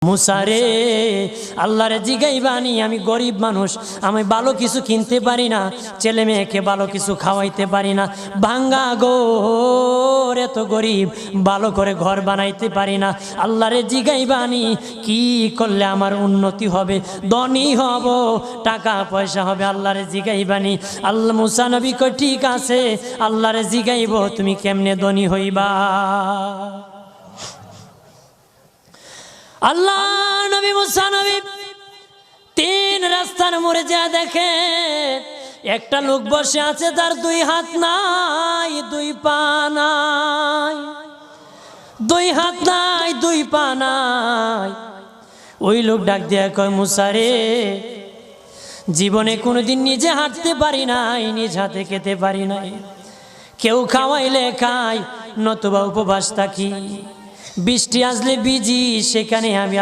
মুসারে আল্লাহরে জিগাইবানি, আমি গরিব মানুষ, আমি ভালো কিছু কিনতে পারি না, ছেলে মেয়েকে ভালো কিছু খাওয়াইতে পারি না, ভাঙ্গা ঘর, এত গরিব, ভালো করে ঘর বানাইতে পারি না। আল্লাহরে জিগাইবানি কি করলে আমার উন্নতি হবে, ধনী হব, টাকা পয়সা হবে। আল্লাহরে জিগাইবানি। আল্লাহ মুসা নবী কই ঠিক আছে, আল্লাহরে জিগাইব তুমি কেমনে ধনী হইবা। আল্লাহ নবী মুসা নবী তিন রাস্তার মোড়ে যা দেখে একটা লোক বসে আছে, তার দুই হাত নাই, দুই পা নাই, দুই হাত নাই, দুই পা নাই। ওই লোক ডাক দিয়া কয়, মুসা রে, জীবনে কোনোদিন নিজে হাঁটতে পারি নাই, নিজ হাতে খেতে পারি নাই, কেউ খাওয়াইলে খাই, নতুবা উপবাস থাকি, বৃষ্টি আসলে ভিজি, সেখানে আমি